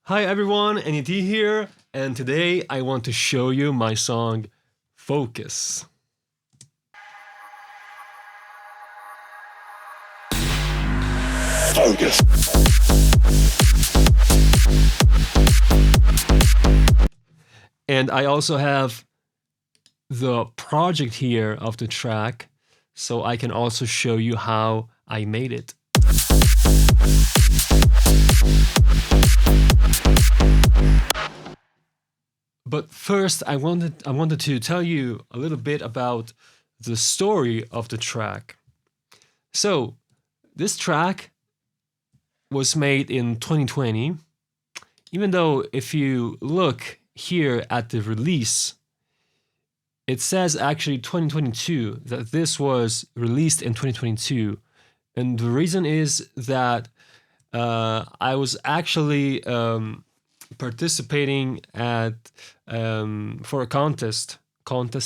Hi everyone, N.A.T here, and today I want to show you my song Focus. Focus. And I also have the project here of the track, so I can also show you how I made it. But first, I wanted to tell you a little bit about the story of the track. So, this track was made in 2020, even though if you look here at the release, it says actually 2022, that this was released in 2022. And the reason is that I was actually participating at for a contest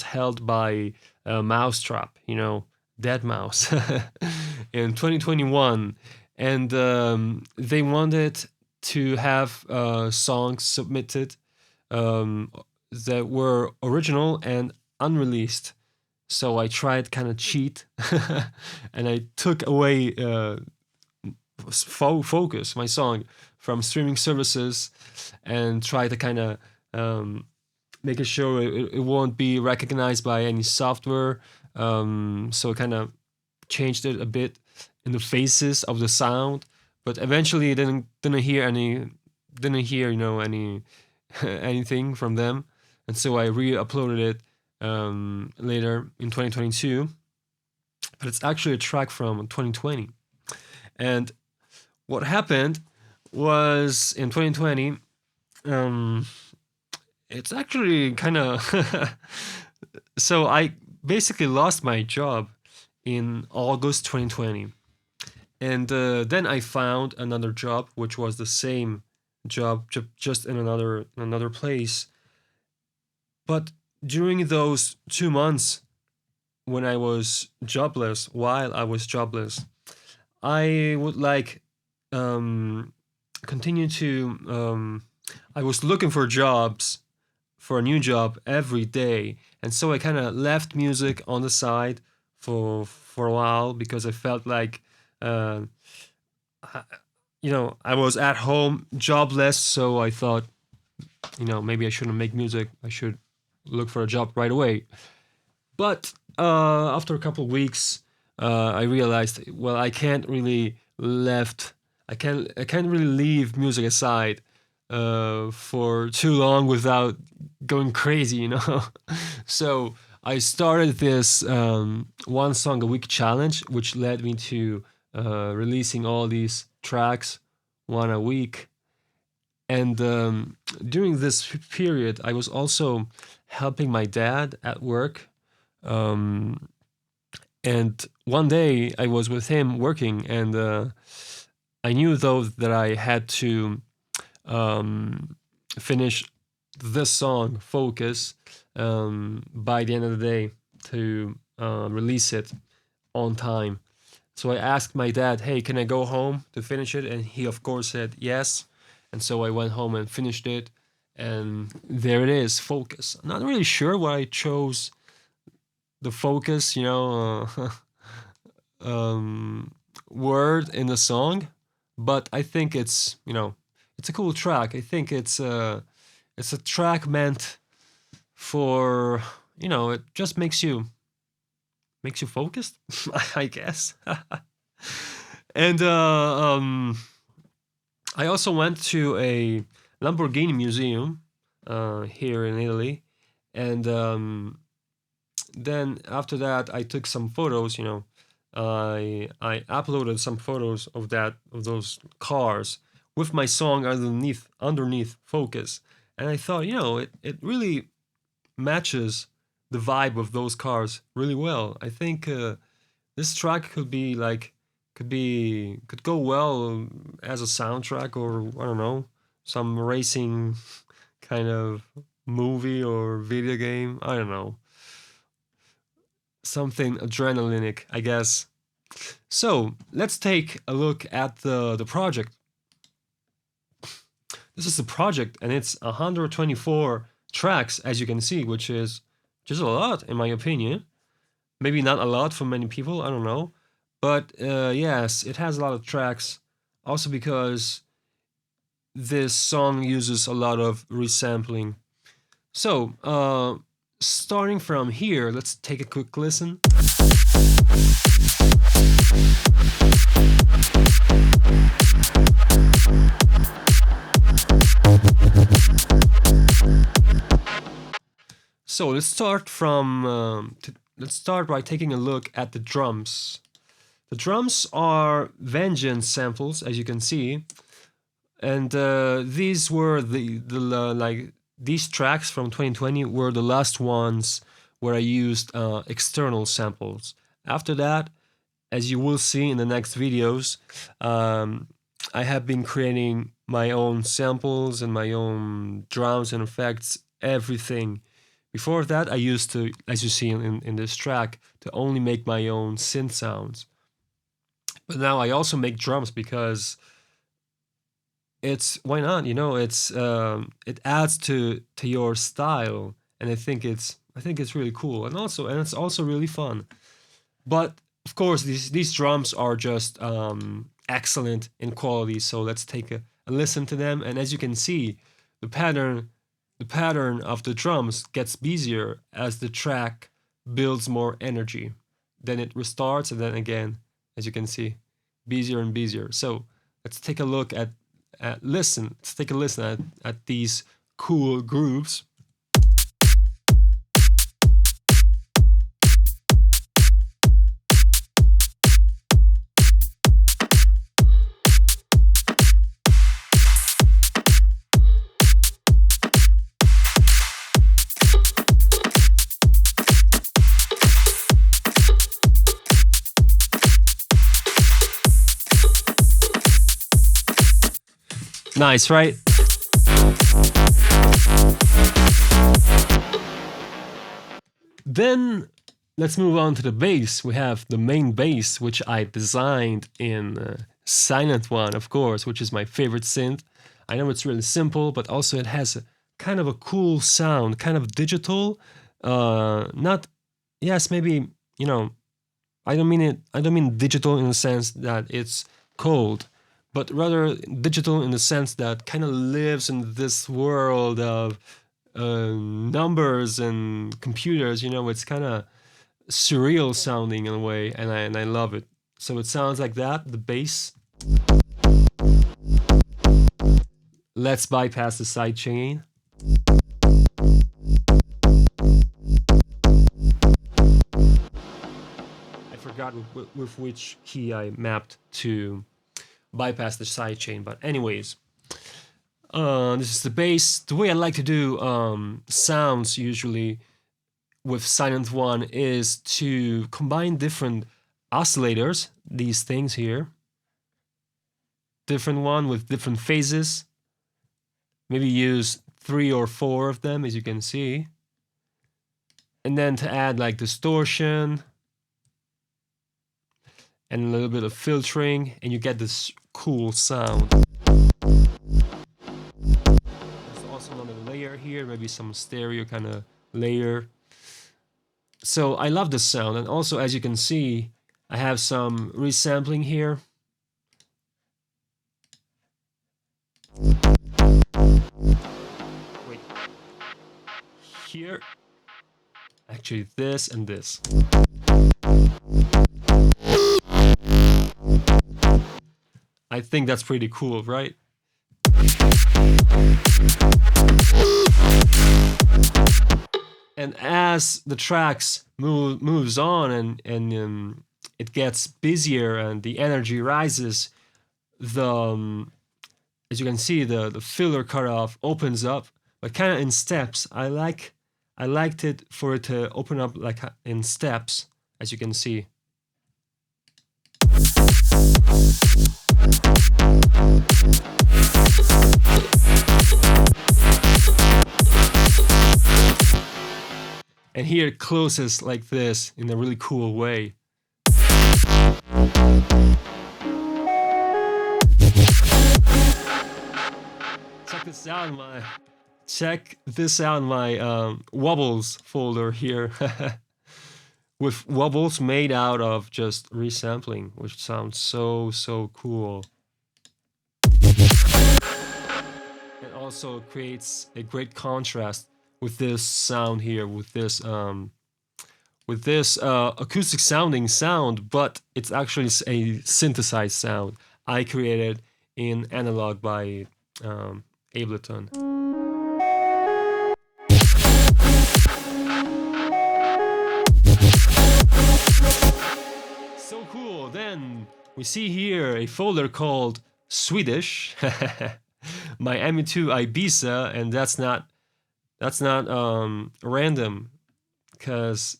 held by Mousetrap, Dead Mouse, in 2021, and they wanted to have songs submitted that were original and unreleased. So I tried kind of cheat, and I took away Focus, my song, from streaming services, and try to kind of make sure it won't be recognized by any software. So I kind of changed it a bit in the phases of the sound, but eventually didn't hear any anything from them, and so I re-uploaded it later in 2022. But it's actually a track from 2020, and what happened was in 2020, it's actually kind of so I basically lost my job in August 2020, and then I found another job, which was the same job, just in another place. But during those 2 months when I was jobless, I would continue to I was looking for a new job every day, and so I kind of left music on the side for a while, because I felt like I was at home jobless, so I thought, maybe I shouldn't make music, I should look for a job right away. But after a couple of weeks, I realized, well, I can't really leave music aside for too long without going crazy, So I started this one song a week challenge, which led me to releasing all these tracks, one a week. And during this period, I was also helping my dad at work. And one day I was with him working, and I knew, though, that I had to finish this song, Focus, by the end of the day to release it on time. So I asked my dad, hey, can I go home to finish it? And he, of course, said yes. And so I went home and finished it. And there it is, Focus. I'm not really sure why I chose the focus, word in the song, but I think it's a cool track. I think it's a track meant for it just makes you focused, I guess. And I also went to a Lamborghini museum here in Italy, and then after that I took some photos. I uploaded some photos of those cars with my song underneath Focus, and I thought, it really matches the vibe of those cars really well. I think this track could go well as a soundtrack, or I don't know, some racing kind of movie or video game. I don't know, something adrenalinic, I guess. So let's take a look at the project. This is the project, and it's 124 tracks, as you can see, which is just a lot, in my opinion. Maybe not a lot for many people, I don't know. But yes, it has a lot of tracks. Also because this song uses a lot of resampling. So, starting from here, let's take a quick listen. So let's start from let's start by taking a look at the drums. The drums are Vengeance samples, as you can see, and these were these tracks from 2020 were the last ones where I used external samples. After that, as you will see in the next videos, I have been creating my own samples and my own drums and effects, everything. Before that, I used to, as you see in this track, to only make my own synth sounds. But now I also make drums because it's, why not? You know, it's it adds to your style, and I think it's really cool, and it's also really fun. But of course, these drums are just excellent in quality. So let's take a listen to them, and as you can see, the pattern of the drums gets busier as the track builds more energy. Then it restarts, and then again, as you can see, busier and busier. So let's take a look at let's take a listen at these cool grooves. Nice, right? Then let's move on to the bass. We have the main bass, which I designed in Sylenth1, of course, which is my favorite synth. I know it's really simple, but also it has a kind of a cool sound, kind of digital. Not, yes, maybe, you know, I don't mean digital in the sense that it's cold, but rather digital in the sense that kind of lives in this world of numbers and computers. You know, it's kind of surreal sounding in a way, and I love it. So it sounds like that, the bass. Let's bypass the sidechain. I forgot with which key I mapped to bypass the sidechain, but anyways, this is the bass. The way I like to do sounds usually with Sylenth1 is to combine different oscillators, these things here, different one with different phases, maybe use 3 or 4 of them, as you can see, and then to add like distortion and a little bit of filtering, and you get this cool sound. There's also another layer here, maybe some stereo kind of layer. So I love this sound, and also as you can see, I have some resampling here. Wait. Here. Actually this and this. I think that's pretty cool, right? And as the tracks moves on and it gets busier and the energy rises, the as you can see, the filler cutoff opens up, but kind of in steps. I liked it for it to open up like in steps, as you can see. And here it closes like this in a really cool way. Check this out in my check this out in my wobbles folder here with wobbles made out of just resampling, which sounds so cool. It also creates a great contrast with this sound here, with this acoustic sounding sound, but it's actually a synthesized sound I created in analog by Ableton. So cool. Then we see here a folder called Swedish, my N.A.T Ibiza, and that's not random, because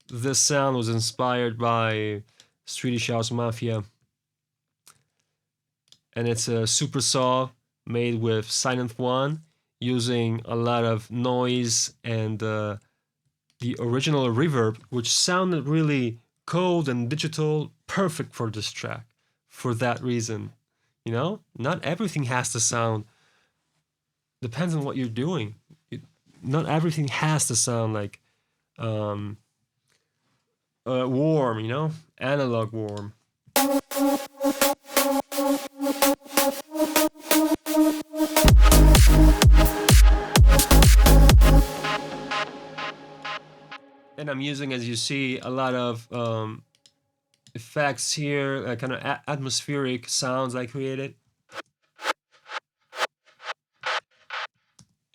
this sound was inspired by Swedish House Mafia, and it's a super saw made with Sylenth1, using a lot of noise and the original reverb, which sounded really cold and digital, perfect for this track. For that reason, you know, not everything has to sound. Depends on what you're doing. Not everything has to sound like warm, you know, analog warm. And I'm using, as you see, a lot of effects here, kind of atmospheric sounds I created.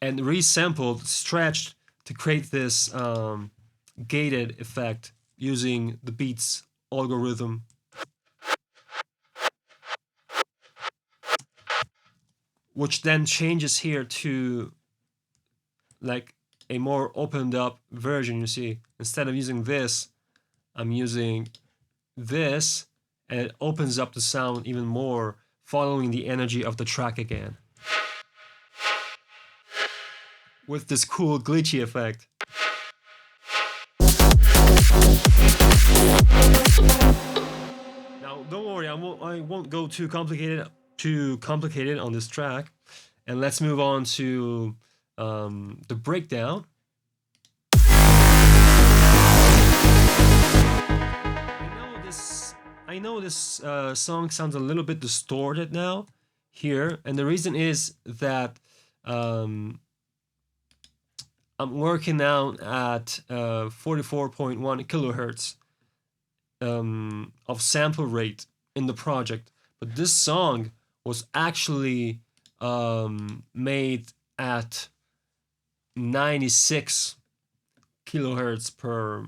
And resampled, stretched to create this gated effect using the Beats algorithm. Which then changes here to like a more opened up version, you see. Instead of using this, I'm using this, and it opens up the sound even more, following the energy of the track again, with this cool glitchy effect. Now, don't worry, I won't go too complicated on this track, and let's move on to the breakdown. I know this song sounds a little bit distorted now here, and the reason is that I'm working now at 44.1 kilohertz of sample rate in the project, but this song was actually made at 96 kilohertz per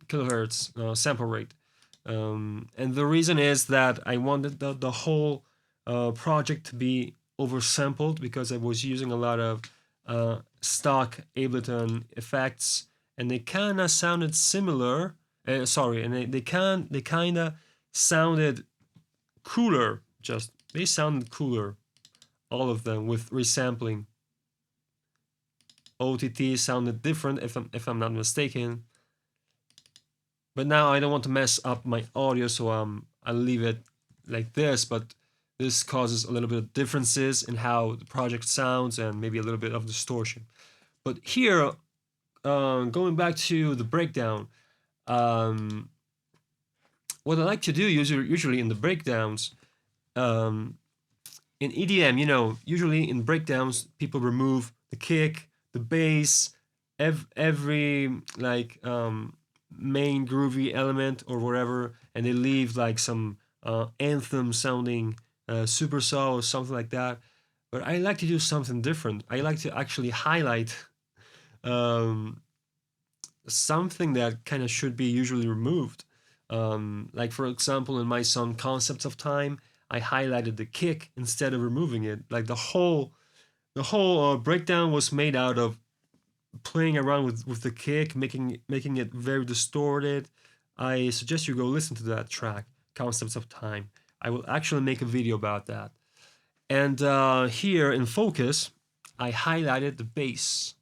kilohertz sample rate. And the reason is that I wanted the whole project to be oversampled, because I was using a lot of stock Ableton effects, and they kind of sounded similar. And they kind of sounded cooler. They sounded cooler, all of them, with resampling. OTT sounded different, if I'm not mistaken. But now I don't want to mess up my audio, so I'll leave it like this. But this causes a little bit of differences in how the project sounds, and maybe a little bit of distortion. But here, going back to the breakdown, what I like to do usually in the breakdowns, in EDM, you know, usually in breakdowns, people remove the kick, the bass, every like main groovy element or whatever, and they leave like some anthem sounding super saw or something like that. But I like to do something different. I like to actually highlight something that kind of should be usually removed. Like for example, in my song Concepts of Time, I highlighted the kick instead of removing it. Like the whole breakdown was made out of playing around with the kick, making it very distorted. I suggest you go listen to that track, Concepts of Time. I will actually make a video about that. And here in Focus, I highlighted the bass.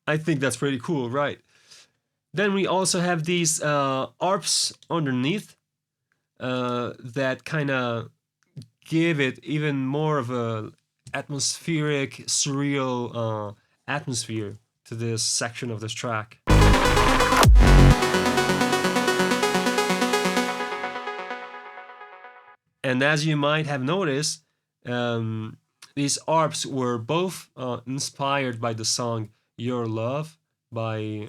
I think that's pretty cool, right? Then we also have these ARPs underneath that kind of give it even more of a atmospheric, surreal atmosphere to this section of this track. And as you might have noticed, these ARPs were both inspired by the song Your Love by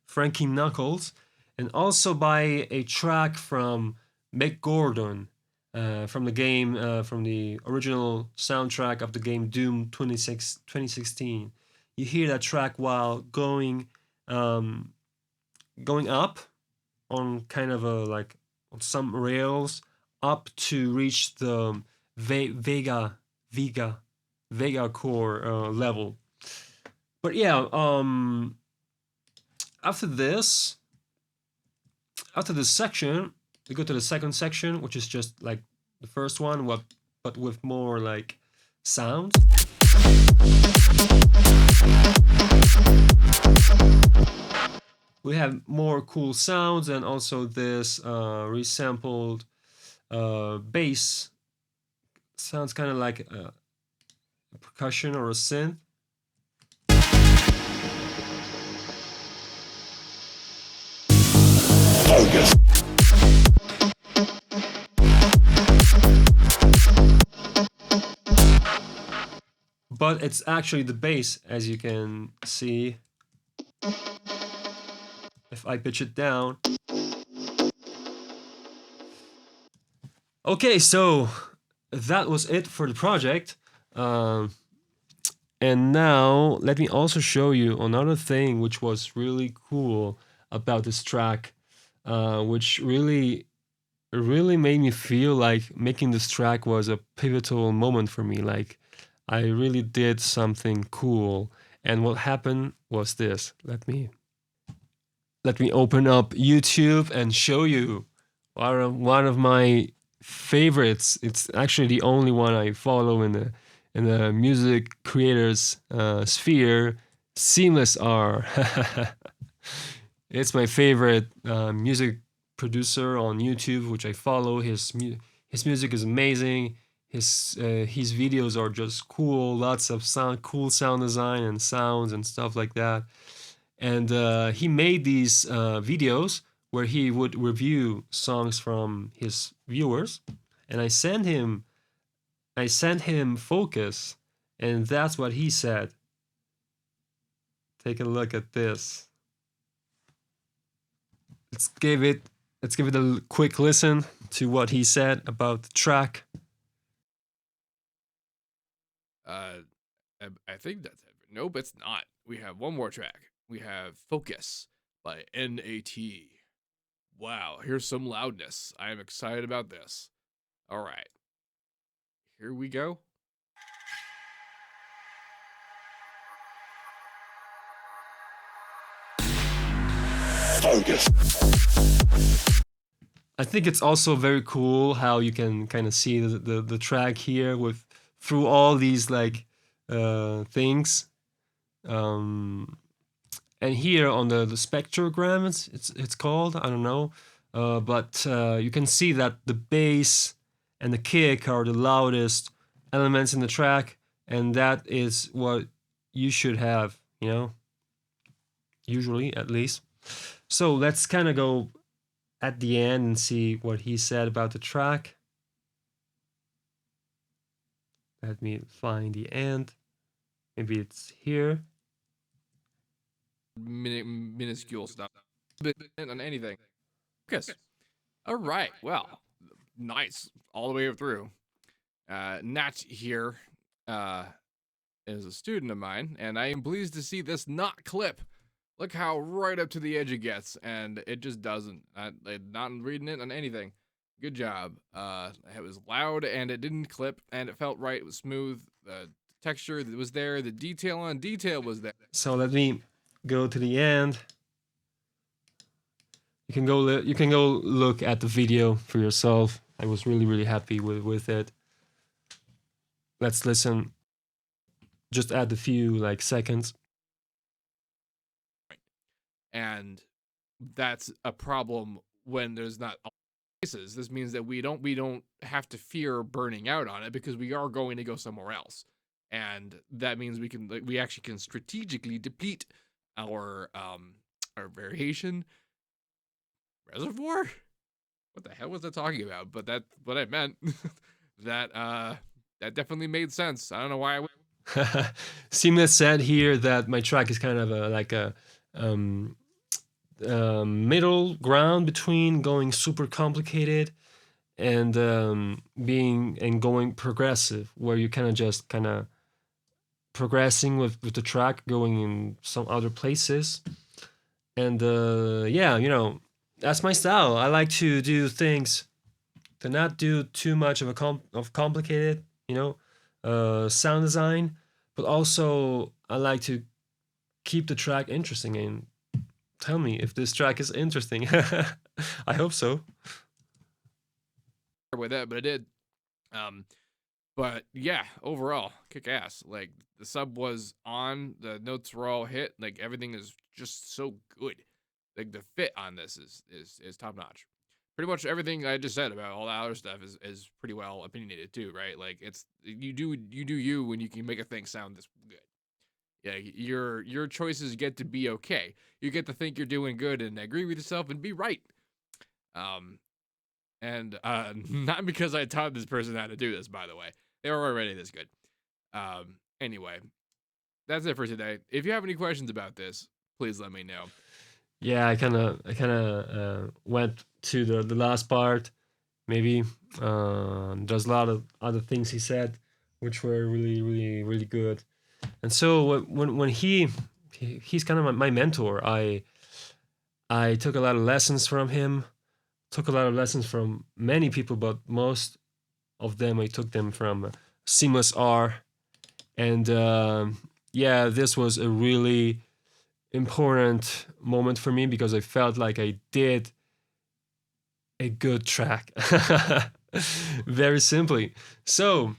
Frankie Knuckles, and also by a track from Mick Gordon from the game, from the original soundtrack of the game Doom 2016. You hear that track while going up on kind of a like on some rails up to reach the Vega core level. But yeah, after this section, we go to the second section, which is just like the first one, but with more like sounds. We have more cool sounds and also this resampled bass. Sounds kind of like a percussion or a synth. Focus. But it's actually the bass, as you can see. If I pitch it down. Okay, so that was it for the project. And now let me also show you another thing which was really cool about this track, which really made me feel like making this track was a pivotal moment for me. Like I really did something cool. And what happened was this. Let me open up YouTube and show you one of my favorites. It's actually the only one I follow in the music creators sphere, SeamlessR. It's my favorite music producer on YouTube, which I follow. His music is amazing. His videos are just cool. Lots of cool sound design and sounds and stuff like that. And he made these videos where he would review songs from his viewers, and I sent him Focus, and that's what he said. Take a look at this. Let's give it a quick listen to what he said about the track. I think that's it. Nope, it's not. We have one more track. We have Focus by N.A.T. Wow, here's some loudness. I am excited about this. All right. Here we go. Focus. I think it's also very cool how you can kind of see the track here with through all these like things. And here on the spectrogram, it's called, I don't know, but you can see that the bass and the kick are the loudest elements in the track, and that is what you should have, you know, usually at least. So let's kind of go at the end and see what he said about the track. Let me find the end. Maybe it's here. Minuscule stuff, but on anything. Focus. All right. Well, nice all the way through. N.A.T here is a student of mine, and I am pleased to see this not clip. Look how right up to the edge it gets, and it just doesn't. Not reading it on anything. Good job. It was loud, and it didn't clip, and it felt right. It was smooth. The texture that was there, the detail on detail was there. So let me go to the end. You can go look at the video for yourself. I was really happy with it. Let's listen. Just add a few like seconds. and that's a problem when there's not places. This means that we don't have to fear burning out on it because we are going to go somewhere else, and that means we actually can strategically deplete our variation reservoir. What the hell was I talking about? But that's what I meant. That definitely made sense. I don't know why Seamless said here that my track is kind of like a middle ground between going super complicated and going progressive, where you just kind of progressing with the track, going in some other places. And yeah, that's my style. I like to do things to not do too much of complicated, sound design, but also I like to keep the track interesting. And tell me if this track is interesting. I hope so. with that, but I did. But yeah, overall, kick ass. Like the sub was on, the notes were all hit. Like everything is just so good. Like the fit on this is top notch. Pretty much everything I just said about all the other stuff is pretty well opinionated too, right? Like it's you do you when you can make a thing sound this good. Yeah, your choices get to be okay. You get to think you're doing good and agree with yourself and be right. And not because I taught this person how to do this, by the way. They were already this good. Anyway, that's it for today. If you have any questions about this, please let me know. Yeah, I kind of went to the last part. Maybe there's a lot of other things he said, which were really, really, really good. And so when he's kind of my mentor. I took a lot of lessons from him. Took a lot of lessons from many people, but most of them I took them from SeamlessR. And yeah, this was a really important moment for me because I felt like I did a good track. Very simply. So,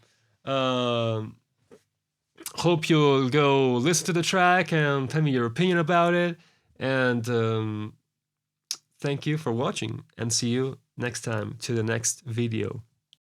hope you'll go listen to the track and tell me your opinion about it. And thank you for watching, and see you next time to the next video.